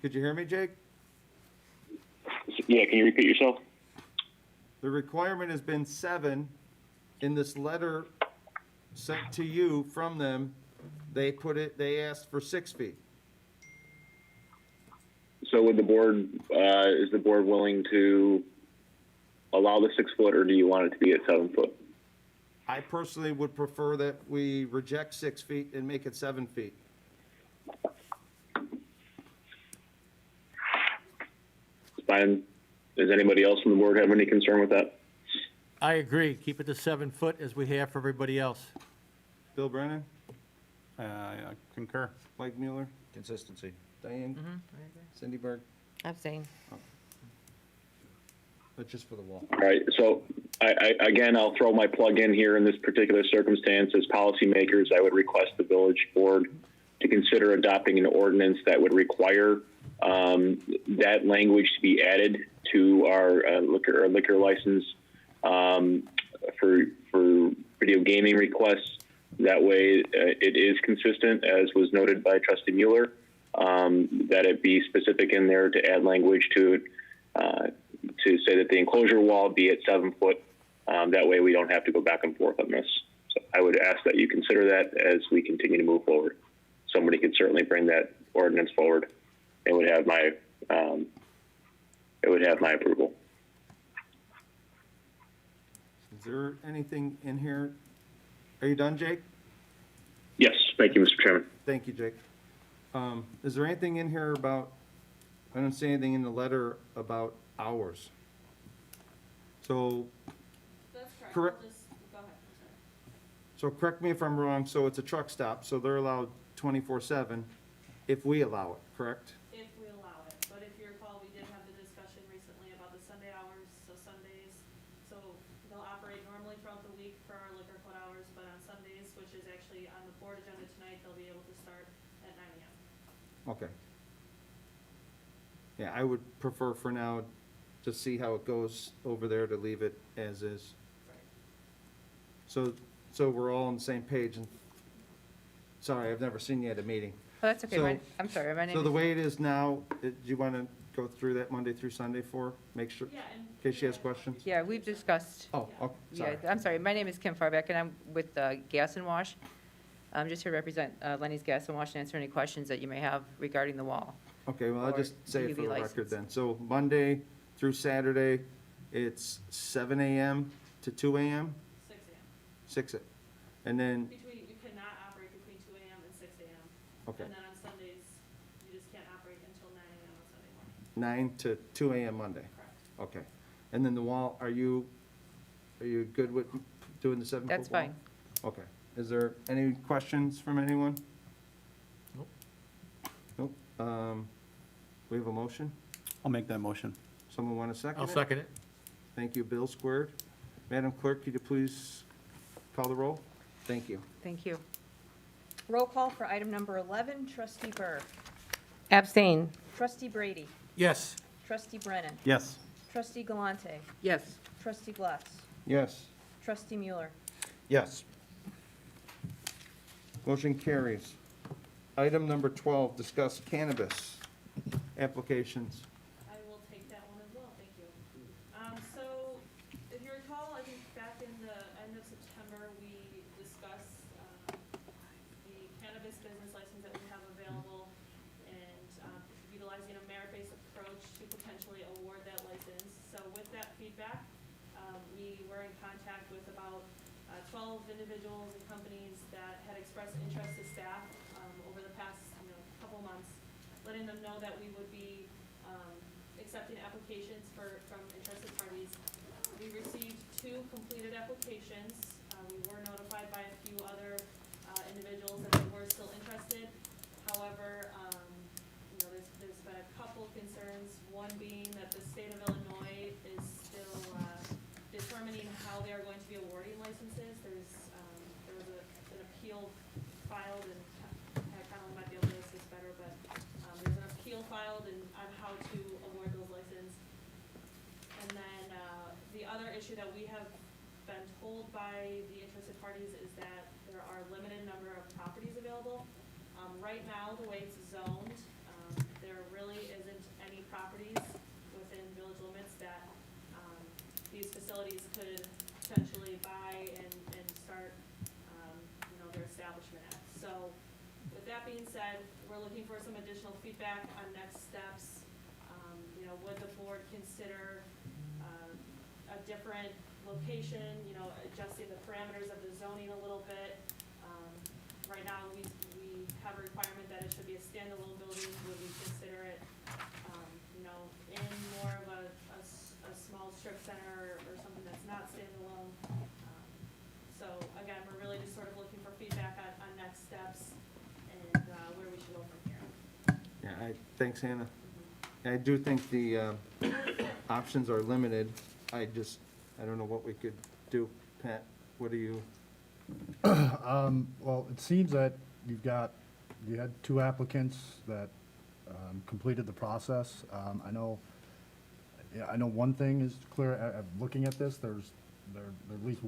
Could you hear me, Jake? Yeah, can you repeat yourself? The requirement has been 7. In this letter sent to you from them, they asked for 6 feet. So would the board, is the board willing to allow the 6 foot, or do you want it to be at 7 foot? I personally would prefer that we reject 6 feet and make it 7 feet. Fine. Does anybody else on the board have any concern with that? I agree. Keep it to 7 foot as we have for everybody else. Bill Brennan, I concur. Mike Mueller, Consistency. Diane, Cindy Berg, Abstain. but just for the wall. All right. So again, I'll throw my plug in here in this particular circumstance. As policymakers, I would request the village board to consider adopting an ordinance that would require that language to be added to our liquor license for video gaming requests. That way, it is consistent, as was noted by Trustee Mueller, that it be specific in there to add language to say that the enclosure wall be at 7 foot. That way, we don't have to go back and forth on this. So I would ask that you consider that as we continue to move forward. Somebody could certainly bring that ordinance forward. It would have my approval. Is there anything in here? Are you done, Jake? Yes, thank you, Mr. Chairman. Thank you, Jake. Is there anything in here about, I don't see anything in the letter about hours. So, That's correct. Correct. We'll just, go ahead, I'm sorry. so correct me if I'm wrong, so it's a truck stop, so they're allowed 24/7 if we allow it, correct? If we allow it, but if you recall, we did have the discussion recently about the Sunday hours, so Sundays, so they'll operate normally throughout the week for our liquor code hours, but on Sundays, which is actually on the board agenda tonight, they'll be able to start at 9 AM. Okay. Yeah, I would prefer for now to see how it goes over there, to leave it as is. So we're all on the same page, and, sorry, I've never seen you at a meeting. Oh, that's okay. So- I'm sorry, my name So the is, way it is now, do you want to go through that Monday through Sunday make sure, Yeah, and. in case she has questions? yeah, we've discussed, Oh, sorry. yeah, I'm sorry, my name is Kim Farbeck, and I'm with Gas and Wash. I'm just here to represent Lenny's Gas and Wash and answer any questions that you may have regarding the wall. Okay, well, I'll or just say it for UV the record license. then. So Monday through Saturday, it's 7 AM to 2 AM? 6 AM. 6 a.m. And then, Between, you cannot operate between 2 AM and 6 AM. okay, And then on Sundays, you just can't operate until 9 AM on Sunday morning. 9 to 2 AM Monday? Correct. Okay. And then the wall, are you good with doing the 7-foot wall? That's fine. Okay. Is there any questions from anyone? Nope. Nope. We have a motion? I'll make that motion. Someone want to second it? I'll second it. Thank you, Bill Squared. Madam Clerk, could you please call the roll? Thank you. Thank you. Roll call for item number 11, trustee Burr. Abstain. Trustee Brady. Yes. Trustee Brennan. Yes. Trustee Galante. Yes. Trustee Glatz. Yes. Trustee Mueller. Yes. Motion carries. Item number 12, discuss cannabis applications. I will take that one as well, thank you. So, if you recall, I think back in the end of September, we discussed, the cannabis business license that we have available and, utilizing a merit-based approach to potentially award that license. So with that feedback, we were in contact with about 12 individuals and companies that had expressed interest to staff over the past couple months, letting them know that we would be accepting applications from interested parties. We received 2 completed applications. We were notified by a few other individuals that they were still interested. However, there's been a couple concerns, one being that the state of Illinois is still determining how they are going to be awarding licenses. There was an appeal filed, and I kind of might be able to list this better, but there's an appeal filed on how to award those licenses. And then the other issue that we have been told by the interested parties is that there are a limited number of properties available. Right now, the way it's zoned, there really isn't any properties within village limits that these facilities could potentially buy and start, their establishment at. So, with that being said, we're looking for some additional feedback on next steps. Would the board consider a different location, adjusting the parameters of the zoning a little bit? Right now, we have a requirement that it should be a standalone building. Would we consider it, in more of a small strip center or something that's not standalone? So again, we're really just sort of looking for feedback on next steps and where we should go from here. Yeah, thanks, Hannah. I do think the options are limited. I don't know what we could do. Pat, what do you? Well, it seems that you had 2 applicants that completed the process. I know one thing is clear, looking at this, they're at least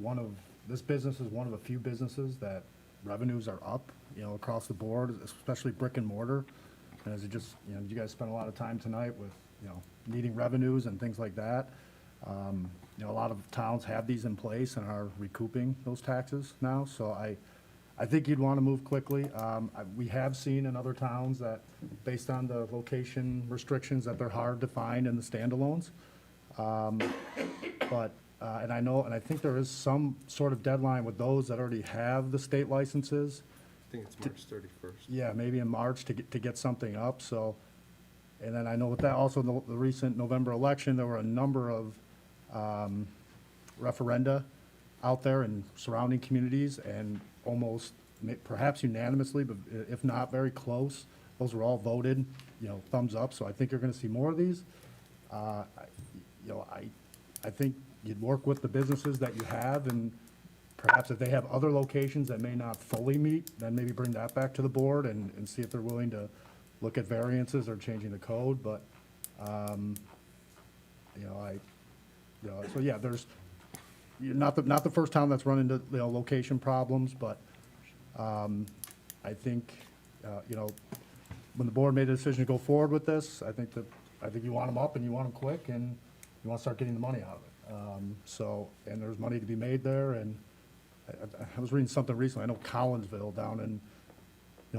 this business is one of a few businesses that revenues are up, across the board, especially brick and mortar. And as you guys spent a lot of time tonight with, needing revenues and things like that. A lot of towns have these in place and are recouping those taxes now, so I think you'd want to move quickly. We have seen in other towns that, based on the location restrictions, that they're hard to find in the standalones. And I think there is some sort of deadline with those that already have the state licenses. I think it's March 31st. Yeah, maybe in March to get something up, so. And then I know with that, also the recent November election, there were a number of referenda out there in surrounding communities, and almost, perhaps unanimously, but if not very close, those were all voted, thumbs up, so I think you're gonna see more of these. I think you'd work with the businesses that you have, and perhaps if they have other locations that may not fully meet, then maybe bring that back to the board and see if they're willing to look at variances or changing the code, but, so yeah, you're not the first town that's run into, location problems, but, I think, when the board made a decision to go forward with this, I think you want them up and you want them quick, and you want to start getting the money out of it. And there's money to be made there, and I was reading something recently, I know Collinsville down in,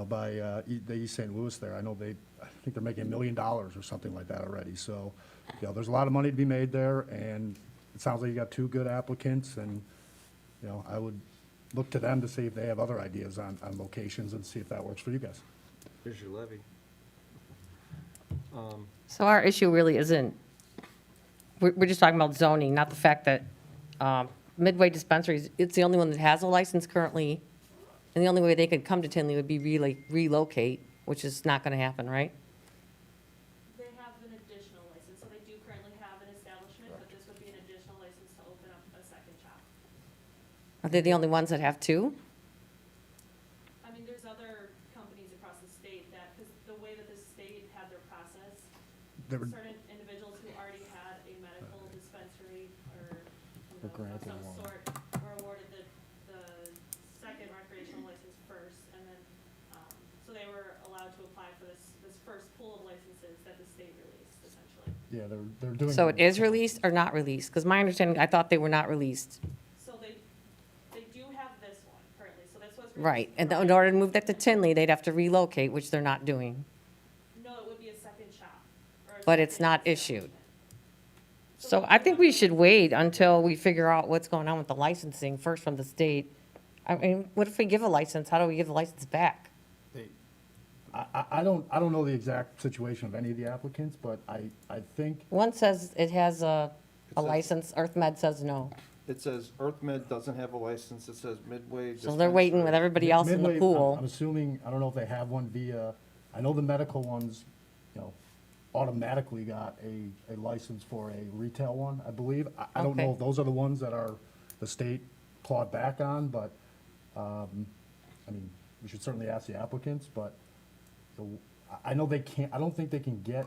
by the East St. Louis there, I think they're making $1 million or something like that already, so, there's a lot of money to be made there, and it sounds like you got 2 good applicants, and, I would look to them to see if they have other ideas on locations and see if that works for you guys. Here's your levy. So our issue really isn't, we're just talking about zoning, not the fact that Midway Dispensaries, it's the only one that has a license currently, and the only way they could come to Tinley would be relocate, which is not going to happen, right? They have an additional license, so they do currently have an establishment, but this would be an additional license to open up a second shop. Are they the only ones that have 2? I mean, there's other certain individuals who already had a medical dispensary or, you know, of some sort were awarded the second recreational license first, and then, so they were allowed to apply for this first pool of licenses that the state released, essentially. Yeah, they're doing. So it is released or not released? Because my understanding, I thought they were not released. So they do have this one currently, so this was. Right, and in order to move that to Tinley, they'd have to relocate, which they're not doing. No, it would be a second shop. Or a But it's second not establishment. issued. So I think we should wait until we figure out what's going on with the licensing first from the state. I mean, what if we give a license? How do we give the license back? I don't know the exact situation of any of the applicants, but I think, One says it has a says- license, EarthMed says no. It says EarthMed doesn't have a license, it says Midway. So they're waiting with everybody else in the Midway, pool. I'm assuming, I don't know if they have one via, I know the medical ones, you know, automatically got a license for a retail one, I believe. I don't know Okay. if those are the ones that are, the state clawed back on, but, I mean, we should certainly ask the applicants, but I know they can't, I don't think they can get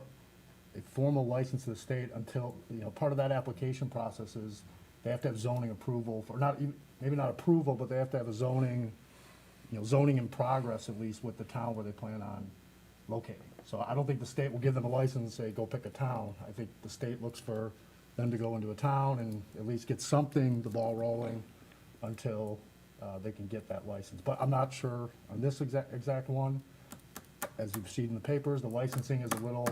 a formal license to the state until, you know, part of that application process is they have to have zoning approval for, not even, maybe not approval, but they have to have a zoning, you know, zoning in progress at least with the town where they plan on locating. So I don't think the state will give them a license and say, go pick a town. I think the state looks for them to go into a town and at least get something, the ball rolling, until they can get that license. But I'm not sure on this exact one. As you've seen in the papers, the licensing is a little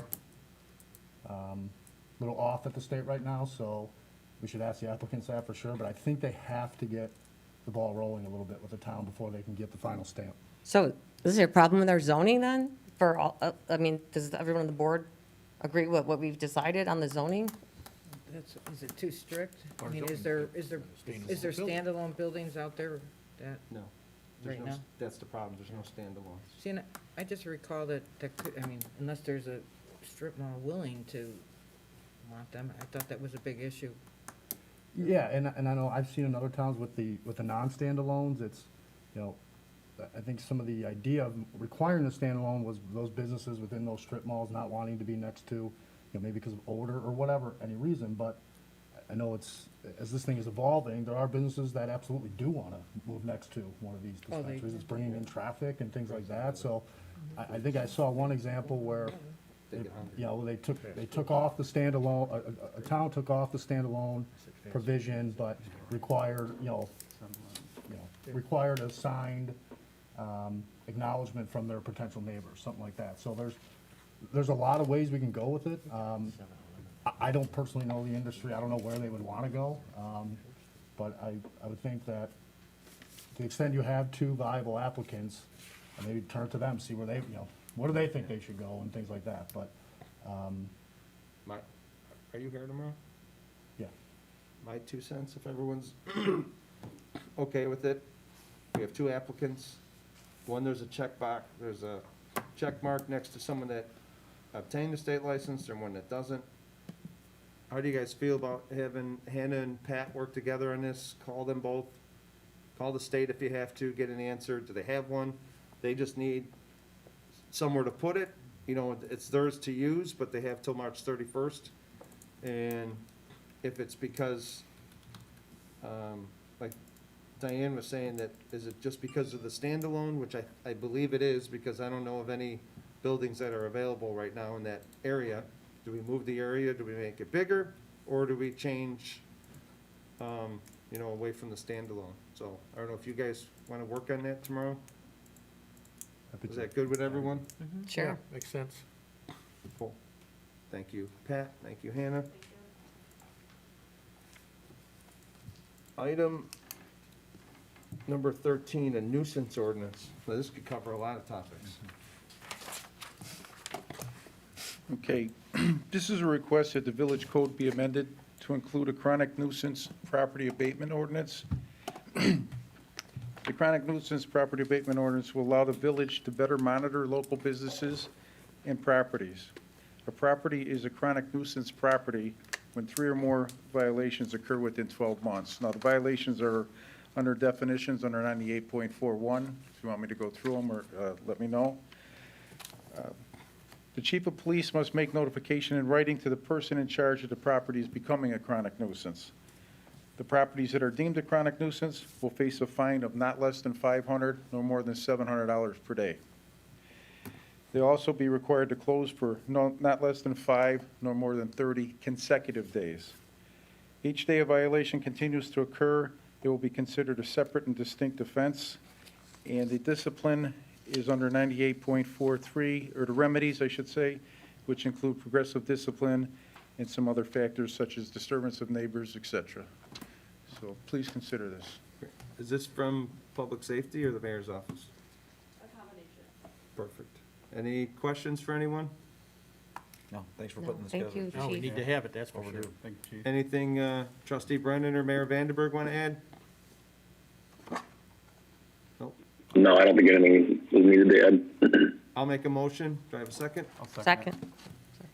off at the state right now, so we should ask the applicants that for sure, but I think they have to get the ball rolling a little bit with the town before they can get the final stamp. So is there a problem with our zoning then? For all, I mean, does everyone on the board agree with what we've decided on the zoning? Is it too strict? I mean, is there standalone buildings out there that, No. Right now? That's the problem, there's no standalones. see, and I just recall that could, I mean, unless there's a strip mall willing to want them, I thought that was a big issue. Yeah, and I know I've seen in other towns with the non-standalones, it's, you know, I think some of the idea of requiring a standalone was those businesses within those strip malls not wanting to be next to, you know, maybe because of odor or whatever, any reason, but I know it's, as this thing is evolving, there are businesses that absolutely do want to move next to one of these Oh, they- dispensaries. It's bringing in traffic and things like that, so I think I saw one example where, you know, they took off the standalone, a town took off the standalone provision, but required, required a signed acknowledgement from their potential neighbors, something like that. So there's a lot of ways we can go with it. I don't personally know the industry, I don't know where they would want to go, but I would think that to the extent you have two viable applicants, maybe turn to them, see where they, you know, where do they think they should go and things like that, but, Are you here tomorrow? yeah. My 2 cents, if everyone's okay with it. We have two applicants. One, there's a there's a check mark next to someone that obtained a state license and one that doesn't. How do you guys feel about having Hannah and Pat work together on this? Call them both. Call the state if you have to, get an answer. Do they have one? They just need somewhere to put it. You know, it's theirs to use, but they have till March 31st. And if it's because, like Diane was saying, that, is it just because of the standalone, which I believe it is, because I don't know of any buildings that are available right now in that area. Do we move the area, do we make it bigger, or do we change, you know, away from the standalone? So, I don't know if you guys want to work on that tomorrow? Is that good with everyone? Sure. Makes sense. Cool. Thank you, Pat, thank you, Hannah. Item number 13, a nuisance ordinance. Now, this could cover a lot of topics. Okay, this is a request that the village code be amended to include a chronic nuisance property abatement ordinance. The chronic nuisance property abatement ordinance will allow the village to better monitor local businesses and properties. A property is a chronic nuisance property when 3 or more violations occur within 12 months. Now, the violations are under definitions under 98.41. If you want me to go through them, or let me know. The chief of police must make notification in writing to the person in charge of the properties becoming a chronic nuisance. The properties that are deemed a chronic nuisance will face a fine of not less than $500 nor more than $700 per day. They'll also be required to close for not less than 5 nor more than 30 consecutive days. Each day a violation continues to occur, it will be considered a separate and distinct offense, and the discipline is under 98.43, or the remedies, I should say, which include progressive discipline and some other factors such as disturbance of neighbors, etc. So please consider this. Is this from public safety or the mayor's office? A combination. Perfect. Any questions for anyone? No, thanks for No, putting this thank together. you, No, we Chief. need to have it, that's for sure. Overdue. Thank you, Chief. Anything trustee Brennan or Mayor Vandenberg want to add? Nope. No, I don't think anything is needed to add. I'll make a motion. Do I have a second? I'll second it. Second.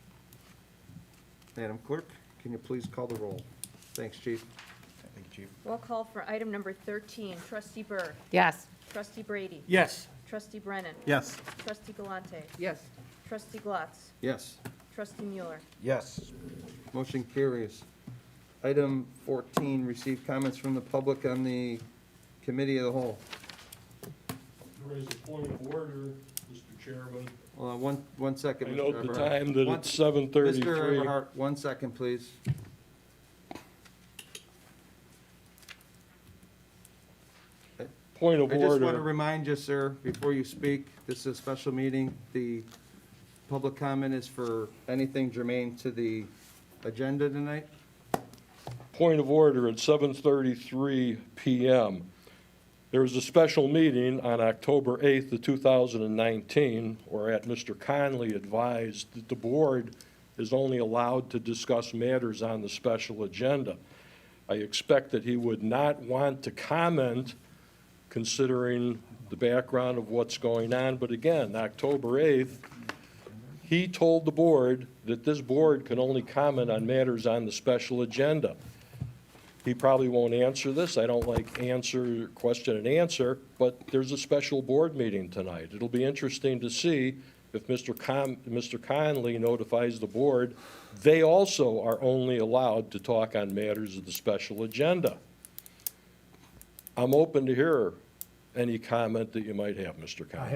Madam Clerk, can you please call the roll? Thanks, Chief. Thank you, Chief. Roll call for item number 13. Trustee Berg. Yes. Trustee Brady. Yes. Trustee Brennan. Yes. Trustee Galante. Yes. Trustee Glatz. Yes. Trustee Mueller. Yes. Motion carries. Item 14, receive comments from the public on the committee of the whole. There is a point of order, Mr. Chairman. One second, I Mr. note the Eberhard. time that One- it's 7:33. Mr. Eberhard, 1 second, please. Point of I just want to order. remind you, sir, before you speak, this is a special meeting. The public comment is for anything germane to the agenda tonight. Point of order at 7:33 PM. There was a special meeting on October 8th of 2019, whereat Mr. Conley advised that the board is only allowed to discuss matters on the special agenda. I expect that he would not want to comment considering the background of what's going on, but again, October 8th, he told the board that this board can only comment on matters on the special agenda. He probably won't answer this. I don't like question and answer, but there's a special board meeting tonight. It'll be interesting to see if Mr. Conley notifies the board, they also are only allowed to talk on matters of the special agenda. I'm open to hear any comment that you might have, Mr. Conley.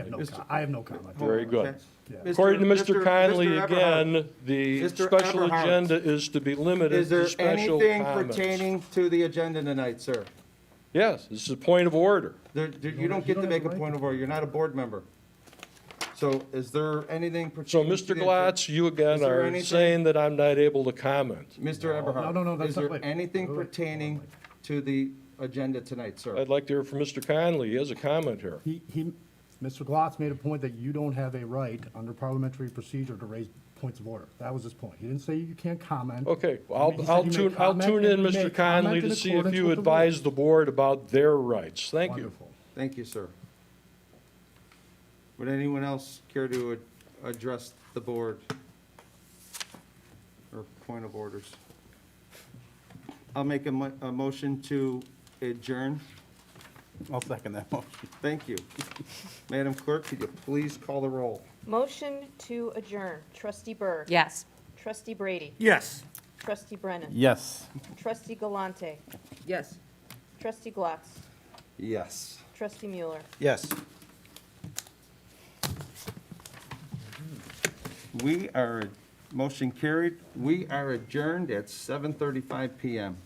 I have no comment. Very good. Okay. Yeah. According to Mr. Conley, Mr. Eberhard. again, the Mr. special Eberhard. agenda is to be limited Is there to special anything comments. pertaining to the agenda tonight, sir? Yes, this is a point of order. You don't get to make a point of order. You're not a board member. So is there anything So, pertaining to Mr. the... Glatz, you again Is there are anything- saying that I'm not able to comment. Mr. Eberhard? no, that's Is not- there wait, anything wait, wait, pertaining wait. to the agenda tonight, sir? I'd like to hear from Mr. Conley. He has a comment here. Mr. Glatz made a point that you don't have a right under parliamentary procedure to raise points of order. That was his point. He didn't say you can't comment. Okay, He I'll said I'll you may tune comment in, and you may Mr. Conley, comment in to see if accordance you with the advise rules. the board about their rights. Thank you. Wonderful. Thank you, sir. Would anyone else care to address the board? Or point of orders? I'll make a motion to adjourn. I'll second that motion. Thank you. Madam Clerk, could you please call the roll? Motion to adjourn. Trustee Berg. Yes. Trustee Brady. Yes. Trustee Brennan. Yes. Trustee Galante. Yes. Trustee Glatz. Yes. Trustee Mueller. Yes. We are, motion carried. We are adjourned at 7:35 PM.